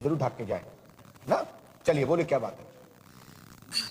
जरूर ढक के जाए ना। चलिए बोले क्या बात है।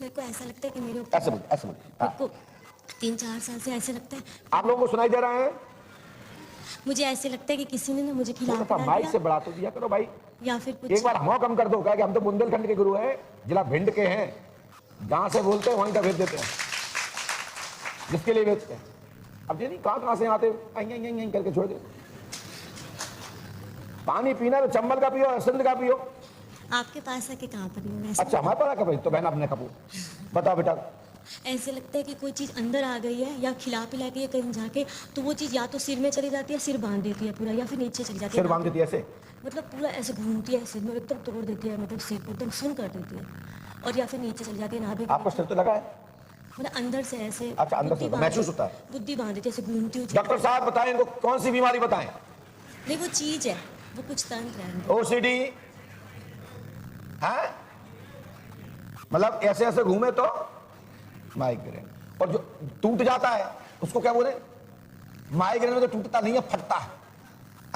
मेरे को ऐसा लगता है कि मेरे ऐसे बोलिए, ऐसे बोलिए। मेरे को 3-4 साल से ऐसे लगता है, आप लोगों को सुनाई दे रहा है? मुझे ऐसे लगता है कि किसी ने ना मुझे खिला माइक से बढ़ा तो दिया करो भाई। या फिर कुछ एक बार हम कम कर दो, क्या कि हम तो बुंदेलखंड के गुरु हैं, जिला भिंड के हैं, जहां से बोलते हैं वहीं का भेज देते हैं, जिसके लिए भेजते हैं। अब ये नहीं कहां से आते करके छोड़ दे। पानी पीना तो चंबल का पियो, सिंध का पियो। आपके पास आके कहाँ पर ही अच्छा हमारे पास आकर तो बहन अपने कपूर बताओ बेटा। ऐसे लगता है कि कोई चीज अंदर आ गई है या खिला पिला के कहीं जाके, तो वो चीज या तो सिर में चली जाती है, सिर बांध देती है पूरा, या फिर नीचे चली जाती है, सिर बांध देती है ऐसे, मतलब पूरा ऐसे घूमती है सिर में, एकदम तोड़ देती है, मतलब सिर को एकदम सुन कर देती है, और या फिर नीचे चली जाती है नाभि। आपको सिर तो लगा है? मतलब अंदर से ऐसे, अच्छा अंदर से महसूस होता है, बुद्धि बांध देती है, ऐसे घूमती हुई। डॉक्टर साहब बताएं इनको कौन सी बीमारी बताएं? नहीं वो चीज है, वो कुछ तंत्र है। ओसीडी है, मतलब ऐसे ऐसे घूमे तो माइग्रेन। और जो टूट जाता है उसको क्या बोले? माइग्रेन में तो टूटता नहीं है, फटता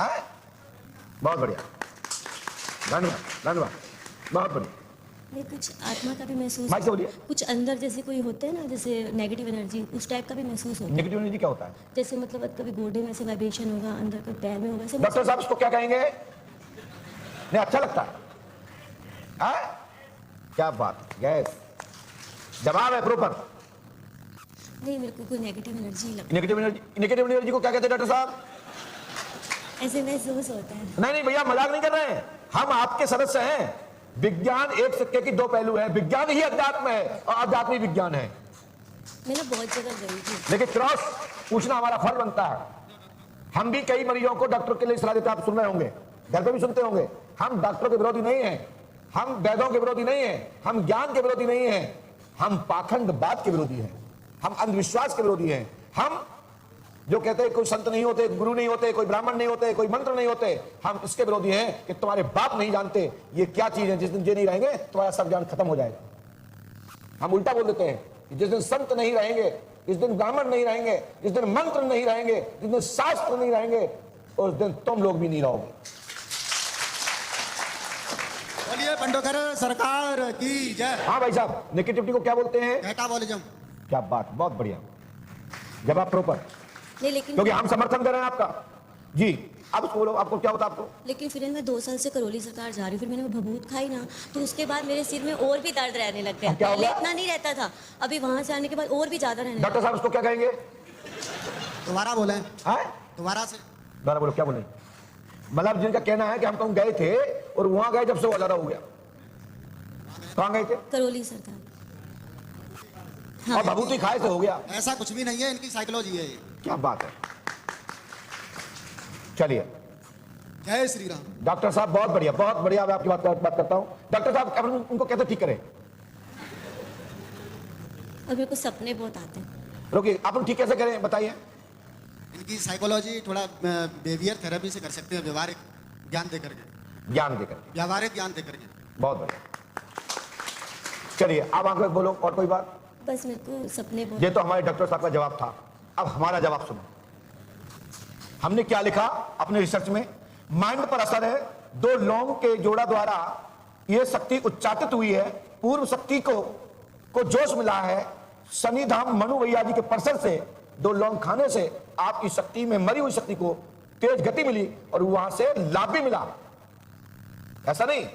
है? बहुत बढ़िया, धन्यवाद धन्यवाद, बहुत बढ़िया। नहीं कुछ आत्मा का भी महसूस, माइक से बोलिए। कुछ अंदर जैसे कोई होते हैं ना, जैसे नेगेटिव एनर्जी, उस टाइप का भी महसूस होता है। नेगेटिव एनर्जी क्या होता है? जैसे मतलब कभी गोडे में से वाइब्रेशन होगा, अंदर का पैर में होगा। डॉक्टर साहब इसको क्या कहेंगे? नहीं अच्छा लगता है? क्या बात, गैस जवाब है प्रॉपर। नहीं मेरे को कोई नेगेटिव एनर्जी लगता नेगेटिव एनर्जी को क्या कहते हैं डॉक्टर साहब? है, ऐसे महसूस होता है। नहीं भैया मजाक नहीं कर रहे हैं, हम आपके सदस्य हैं। विज्ञान एक सिक्के की दो पहलू है, विज्ञान ही अध्यात्म है और अध्यात्म ही विज्ञान है। मैं ना बहुत जगह गई थी, लेकिन क्रॉस पूछना हमारा फर्ज बनता है। हम भी कई मरीजों को डॉक्टर के लिए सलाह देते हैं, आप सुन रहे होंगे, घर पे भी सुनते होंगे। हम डॉक्टरों के विरोधी नहीं है, हम वैद्यों के विरोधी नहीं है, हम ज्ञान के विरोधी नहीं है, हम पाखंडवाद के विरोधी हैं, हम अंधविश्वास के विरोधी हैं। हम जो कहते हैं कोई संत नहीं होते, गुरु नहीं होते, कोई ब्राह्मण नहीं होते, कोई मंत्र नहीं होते, हम इसके विरोधी हैं कि तुम्हारे बाप नहीं जानते ये क्या चीज है। जिस दिन ये नहीं रहेंगे तुम्हारा सब ज्ञान खत्म हो जाएगा। हम उल्टा बोल देते हैं कि जिस दिन संत नहीं रहेंगे, जिस दिन ब्राह्मण नहीं रहेंगे, जिस दिन मंत्र नहीं रहेंगे, जिस दिन शास्त्र नहीं रहेंगे, उस दिन तुम लोग भी नहीं रहोगे। बोलिए पंडोकर सरकार की जय। हाँ भाई साहब, नेगेटिविटी को क्या बोलते हैं? मेटाबॉलिज्म। क्या बात, बहुत बढ़िया जवाब प्रॉपर। नहीं लेकिन क्योंकि हम समर्थन कर रहे हैं आपका जी। अब बोलो आपको क्या होता आपको? लेकिन फिर मैं 2 साल से करौली सरकार जा रही हूँ, फिर मैंने वो भभूत खाई ना, तो उसके बाद मेरे सिर में और भी दर्द रहने लग गया। क्या हो पहले गया? इतना नहीं रहता था, अभी वहां से आने के बाद और भी ज्यादा रहने डॉक्टर साहब इसको क्या कहेंगे? दोबारा बोले, हैं? दोबारा से। दोबारा बोलो, क्या बोले? मतलब जिनका कहना है कि हम कहीं गए थे और वहां गए जब से वो ज्यादा हो गया। कहां गए थे? करौली सरकार। और भभूति खाए से हो गया? ऐसा कुछ भी नहीं है, इनकी साइकोलॉजी है ये। क्या बात है। चलिए जय श्री राम। डॉक्टर साहब बहुत बढ़िया, बहुत बढ़िया। मैं आपकी बात करता हूं। डॉक्टर साहब उनको कैसे ठीक करें? और मेरे को सपने बहुत आते हैं। रोकिए, आप ठीक कैसे करें बताइए? इनकी साइकोलॉजी थोड़ा बिहेवियर थेरेपी से कर सकते हैं, व्यवहारिक ज्ञान दे करके। ज्ञान देकर, व्यवहारिक ज्ञान दे करके। बहुत बढ़िया। चलिए अब आगे बोलो और कोई बात। बस मेरे को सपने बहुत। ये तो हमारे डॉक्टर साहब का जवाब था। अब हमारा जवाब सुनो। हमने क्या लिखा अपने रिसर्च में? माइंड पर असर है, 2 लौंग के जोड़ा द्वारा यह शक्ति उच्चाटित हुई है। पूर्व शक्ति को जोश मिला है। शनि धाम मनु भैया जी के परसर से 2 लौंग खाने से आपकी शक्ति में, मरी हुई शक्ति को तेज गति मिली और वहां से लाभ भी मिला। ऐसा नहीं,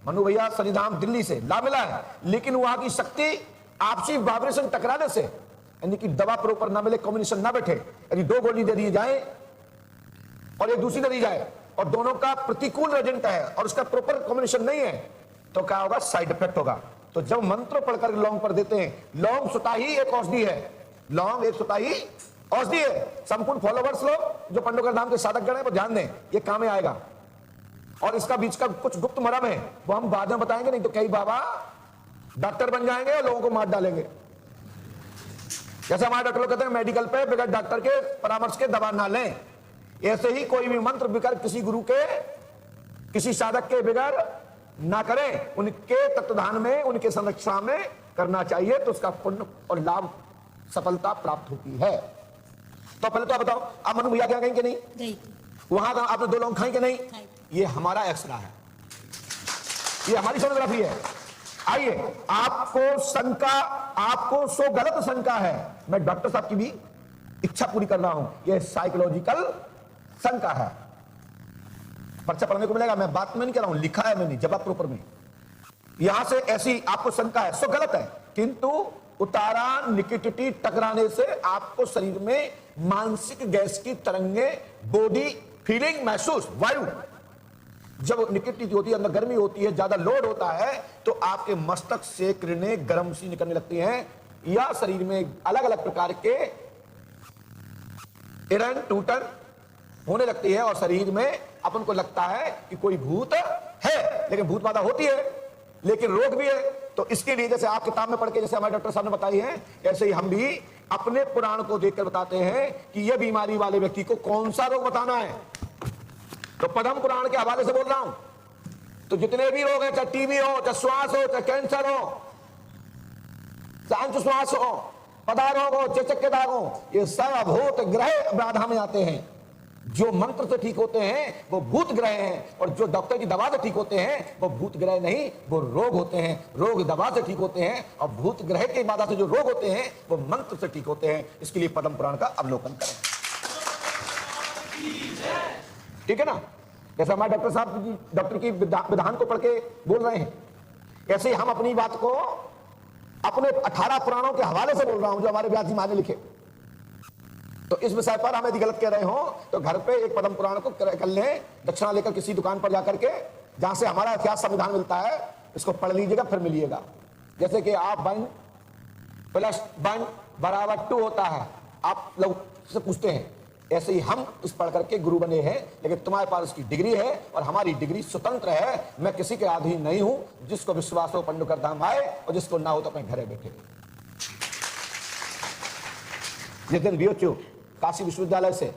मनु भैया शनिधाम दिल्ली से लाभ मिला है, लेकिन वहां की शक्ति आपसी वाइब्रेशन टकराने से, यानी कि दवा प्रॉपर ना मिले, कॉम्बिनेशन ना बैठे, यदि 2 गोली दे दी जाए और एक दूसरी दे दी जाए और दोनों का प्रतिकूल रिजल्ट है और उसका प्रॉपर कॉम्बिनेशन नहीं है, तो क्या होगा? साइड इफेक्ट होगा। तो जब मंत्र पढ़कर लौंग पर देते हैं, लौंग सुताही एक औषधि है, लौंग एक सुताही औषधि है। संपूर्ण फॉलोवर्स लोग जो पंडोकर नाम के साधक गण है वो ध्यान दें, ये काम में आएगा। और इसका बीच का कुछ गुप्त मरम है, वो हम बाद में बताएंगे, नहीं तो कई बाबा डॉक्टर बन जाएंगे और लोगों को मार डालेंगे। जैसे हमारे डॉक्टर लोग कहते हैं मेडिकल पे बगैर डॉक्टर के परामर्श के दवा ना लें, ऐसे ही कोई भी मंत्र बगैर किसी गुरु के, किसी साधक के बगैर ना करें। उनके तत्वधान में, उनके संरक्षण में करना चाहिए, तो उसका पुण्य और लाभ, सफलता प्राप्त होती है। तो पहले तो आप बताओ, आप मनु भैया क्या कहेंगे? नहीं गई वहां आपने 2 लौंग खाई कि नहीं? खाई। ये हमारा एक्सरा है। ये हमारी सोनोग्राफी है। आइए, आपको शंका, आपको सो गलत शंका है, मैं डॉक्टर साहब की भी इच्छा पूरी कर रहा हूं, ये साइकोलॉजिकल शंका है। पर्चा पढ़ने को मिलेगा, मैं बात में नहीं कह रहा हूं, लिखा है मैंने जवाब प्रॉपर में। यहां से ऐसी आपको शंका है, सो गलत है, किंतु उतारा निकिटिटी टकराने से आपको शरीर में मानसिक गैस की तरंगे, बॉडी फीलिंग महसूस, वायु, जब निकिटिटी होती है, अंदर गर्मी होती है, ज्यादा लोड होता है, तो आपके मस्तक से किरणें गर्म सी निकलने लगती हैं, या शरीर में अलग अलग प्रकार के इरन टूटन होने लगती है, और शरीर में अपन को लगता है कि कोई भूत है, लेकिन भूत बाधा होती है, लेकिन रोग भी है। तो इसके लिए जैसे आप किताब में पढ़ के, जैसे हमारे डॉक्टर साहब ने बताई है, ऐसे ही हम भी अपने पुराण को देखकर बताते हैं कि यह बीमारी वाले व्यक्ति को कौन सा रोग बताना है। तो पद्म पुराण के हवाले से बोल रहा हूं। तो जितने भी रोग हैं, चाहे टीबी हो, चाहे श्वास हो, चाहे कैंसर हो, चाहे श्वास हो, पदारोग हो, चेचक के दाग हो, ये सब अभूत ग्रह बाधा में आते हैं। जो मंत्र से ठीक होते हैं वो भूत ग्रह हैं, और जो डॉक्टर की दवा से ठीक होते हैं वो भूत ग्रह नहीं, वो रोग होते हैं। रोग दवा से ठीक होते हैं, और भूत ग्रह की बाधा से जो रोग होते हैं वो मंत्र से ठीक होते हैं। इसके लिए पद्म पुराण का अवलोकन करें, ठीक है ना। जैसे हमारे डॉक्टर साहब डॉक्टर की विधान को पढ़ के बोल रहे हैं, ऐसे ही हम अपनी बात को अपने 18 पुराणों के हवाले से बोल रहा हूं, जो हमारे व्यास जी महाराज ने लिखे। तो इस विषय पर हम यदि गलत कह रहे हो तो घर पे एक पद्म पुराण को कर लें, दक्षिणा लेकर किसी दुकान पर जाकर के, जहां से हमारा इतिहास संविधान मिलता है, इसको पढ़ लीजिएगा, फिर मिलिएगा। जैसे कि आप 1 + 1 = 2 होता है, आप लोग से पूछते हैं, ऐसे ही हम इस पढ़ करके गुरु बने हैं, लेकिन तुम्हारे पास इसकी डिग्री है, और हमारी डिग्री स्वतंत्र है। मैं किसी के अधीन नहीं हूं, जिसको विश्वास हो पंडुकर धाम आए, और जिसको ना हो तो अपने घरे बैठे। जिस दिन बीओचू काशी विश्वविद्यालय से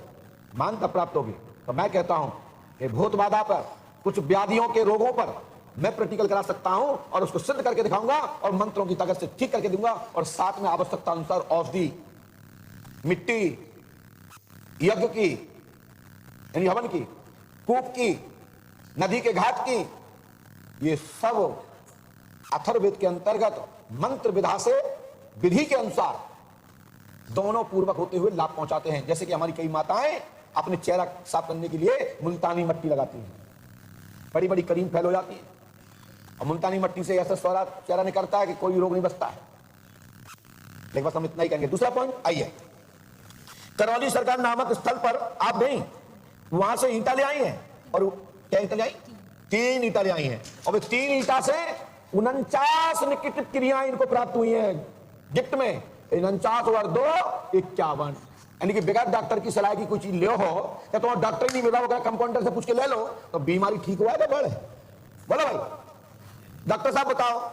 मान्यता प्राप्त होगी, तो मैं कहता हूं कि भूत बाधा पर, कुछ व्याधियों के रोगों पर मैं प्रैक्टिकल करा सकता हूं, और उसको सिद्ध करके दिखाऊंगा, और मंत्रों की ताकत से ठीक करके दूंगा, और साथ में आवश्यकता अनुसार औषधि, मिट्टी, यज्ञ की यानी हवन की, कूप की, नदी के घाट की, ये सब अथर्ववेद के अंतर्गत मंत्र विधा से विधि के अनुसार दोनों पूर्वक होते हुए लाभ पहुंचाते हैं। जैसे कि हमारी कई माताएं अपने चेहरा साफ करने के लिए मुल्तानी मट्टी लगाती हैं, बड़ी बड़ी करीम फैल हो जाती है, और मुल्तानी मट्टी से ऐसा सारा चेहरा निकलता है कि कोई रोग नहीं बचता है। लेकिन बस हम इतना ही कहेंगे। दूसरा पॉइंट, आइए, करौली सरकार नामक स्थल पर आप गई, वहां से ईंटा ले आई हैं, और क्या ईंटा ले आई? 3 ईंटा ले आई हैं, और वे 3 ईंटा से 49 निकिट क्रियाएं इनको प्राप्त हुई हैं गिफ्ट में। 49 और 2 51, यानी कि बगैर डॉक्टर की सलाह की कोई चीज ले हो, या तो डॉक्टर ही नहीं मिला होगा, कंपाउंडर से पूछ के ले लो, तो बीमारी ठीक हुआ है तो बढ़े। बोलो भाई, डॉक्टर साहब बताओ,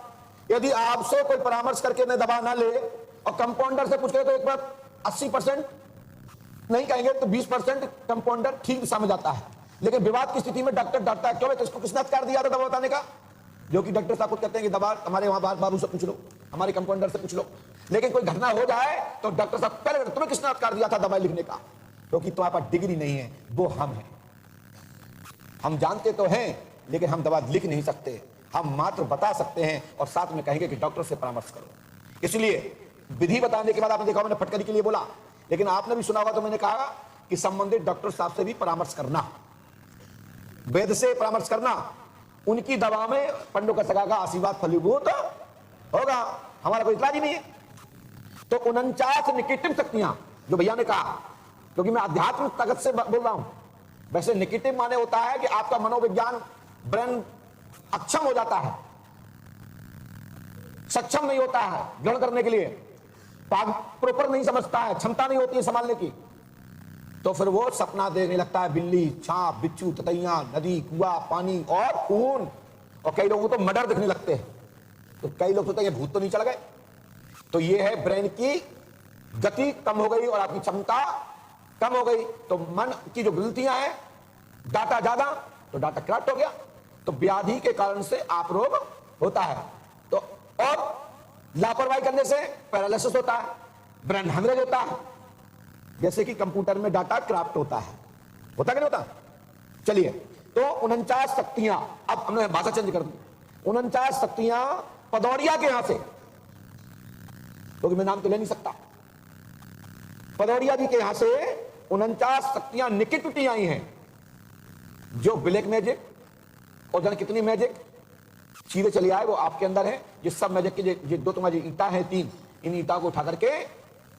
यदि आपसे कोई परामर्श करके न दवा ना ले, और कंपाउंडर से पूछ के, तो एक बार 80% नहीं कहेंगे तो 20% कंपाउंडर ठीक दिशा में जाता है। लेकिन विवाद की स्थिति में डॉक्टर डरता है, क्यों? तो इसको किसने अधिकार दिया था दवा बताने का? जो कि डॉक्टर साहब कहते हैं कि दवा हमारे वहां बाबू से पूछ लो, हमारे कंपाउंडर से पूछ लो। लेकिन कोई घटना हो जाए तो डॉक्टर साहब पहले तुम्हें किसने अधिकार दिया था दवा लिखने का? क्योंकि तुम्हारे पास डिग्री नहीं है, वो हम हैं। हम जानते तो हैं, लेकिन हम दवा लिख नहीं सकते, हम मात्र बता सकते हैं, और साथ में कहेंगे कि डॉक्टर से परामर्श करो। इसलिए विधि बताने के बाद आपने देखा, मैंने फटकरी के लिए बोला, लेकिन आपने भी सुना होगा, तो मैंने कहा कि संबंधित डॉक्टर साहब से भी परामर्श करना, वैद्य से परामर्श करना, उनकी दवा में पंडों का सगा का आशीर्वाद फलीभूत होगा। हमारा कोई इतराज ही नहीं है। तो 49 निगेटिव शक्तियां जो भैया ने कहा, क्योंकि मैं आध्यात्मिक ताकत से बोल रहा हूं। वैसे निगेटिव माने होता है कि आपका मनोविज्ञान, ब्रेन अक्षम हो जाता है, सक्षम नहीं होता है ग्रहण करने के लिए, प्रॉपर नहीं समझता है, क्षमता नहीं होती है संभालने की, तो फिर वो सपना देखने लगता है, बिल्ली, सांप, बिच्छू, ततैया, नदी, कुआं, पानी और खून, और कई लोगों को तो मर्डर दिखने लगते हैं। तो कई लोग सोचते हैं ये भूत तो नहीं चढ़ गए। तो ये है ब्रेन की गति कम हो गई और आपकी क्षमता कम हो गई, तो मन की जो गलतियां हैं, डाटा ज्यादा, तो डाटा क्रैप्ट हो गया, तो व्याधि के कारण से आप रोग होता है। तो और लापरवाही करने से पैरालिसिस होता है, ब्रेन हेमरेज होता है, जैसे कि कंप्यूटर में डाटा क्रैप्ट होता है, होता कि नहीं होता? चलिए, तो 49 शक्तियां, अब हमने भाषा चेंज कर दी, 49 शक्तियां पदौरिया के यहां से, क्योंकि मैं नाम तो ले नहीं सकता, पदौरिया जी के यहां से 49 शक्तियां निकट आई हैं, जो ब्लैक मैजिक और जाने कितनी मैजिक चीजें चली आए वो आपके अंदर है। जिस सब मैजिक के जो दो तुम्हारी ईटा है 3, इन ईटा को उठा करके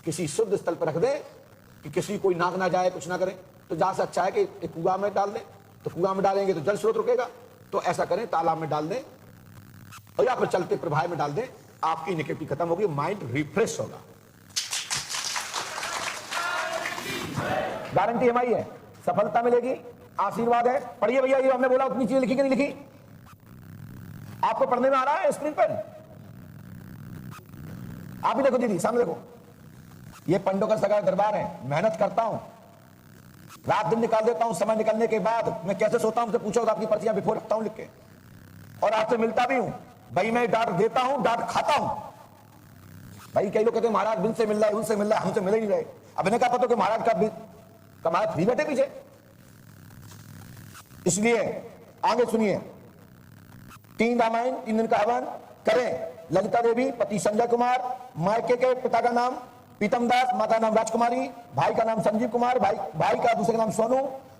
किसी शुद्ध स्थल पर रख दे कि किसी कोई नाक ना जाए, कुछ ना करे। तो जहां से अच्छा है कि एक कुआं में डाल दें, तो कुआं में डालेंगे तो जल स्रोत रुकेगा, तो ऐसा करें तालाब में डाल दें और या फिर चलते प्रवाह में डाल दें, आपकी नेगेटिविटी खत्म होगी, माइंड रिफ्रेश होगा। गारंटी हमारी है, सफलता मिलेगी, आशीर्वाद है। पढ़िए भैया, ये हमने बोला उतनी चीजें लिखी कि नहीं लिखी, आपको पढ़ने में आ रहा है स्क्रीन पर? आप भी देखो दीदी, सामने देखो, ये पंडों का सगा दरबार है। मेहनत करता हूं, रात दिन निकाल देता हूं, समय निकलने के बाद मैं कैसे सोता हूं, मुझसे पूछो तो आपकी पर्चियां बिफोर रखता हूं लिख के, और आपसे मिलता भी हूं भाई। मैं डांट देता हूं, डांट खाता हूं भाई। कई लोग कहते हैं महाराज बिन से मिल रहा है, उनसे मिल रहा है, हमसे मिल ही नहीं रहे। अब इन्हें क्या पता कि महाराज का महाराज फ्री बैठे पीछे। इसलिए आगे सुनिए, 3 रामायण 3 दिन का हवन करें। ललिता देवी, पति संजय कुमार, मायके के पिता का नाम पीतमदास, माता नाम राजकुमारी, भाई का नाम संजीव कुमार, भाई का दूसरे का नाम सोनू।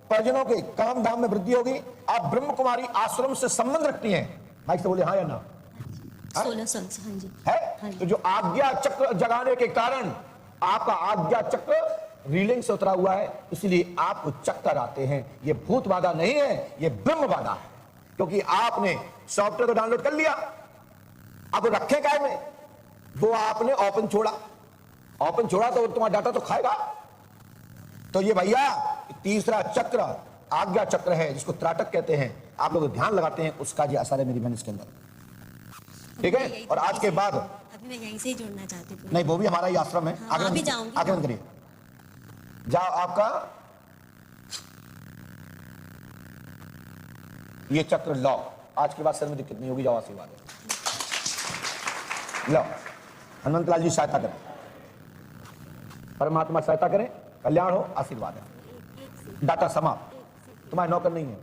परिजनों के काम धाम में वृद्धि होगी। आप ब्रह्म कुमारी आश्रम से संबंध रखती हैं, भाई से बोले हाँ या ना? 16 साल से। हाँ जी है। तो जो आज्ञा चक्र जगाने के कारण आपका आज्ञा चक्र रीलिंग से उतरा हुआ है, इसलिए आपको चक्कर आते हैं। ये भूत बाधा नहीं है, ये ब्रह्म बाधा है, क्योंकि आपने सॉफ्टवेयर को डाउनलोड कर लिया। अब रखे काय में, वो आपने ओपन छोड़ा तो तुम्हारा डाटा तो खाएगा। तो ये भैया तीसरा चक्र आज्ञा चक्र है, जिसको त्राटक कहते हैं। आप लोग ध्यान लगाते हैं, उसका जो असर है मेरी बहन इसके अंदर, ठीक है। और आज के बाद अभी मैं यहीं से ही जुड़ना चाहती हूँ। नहीं, वो भी हमारा ही आश्रम है। हाँ, अभी जाऊंगी। आगे बंद करिए, जाओ। आपका ये चक्र लो, आज के बाद सर में दिक्कत नहीं होगी, जाओ, आशीर्वाद है। लो, हनुमंत लाल जी सहायता करें, परमात्मा सहायता करें, कल्याण हो, आशीर्वाद है। डाटा समाप्त, तुम्हारे नौकर नहीं है।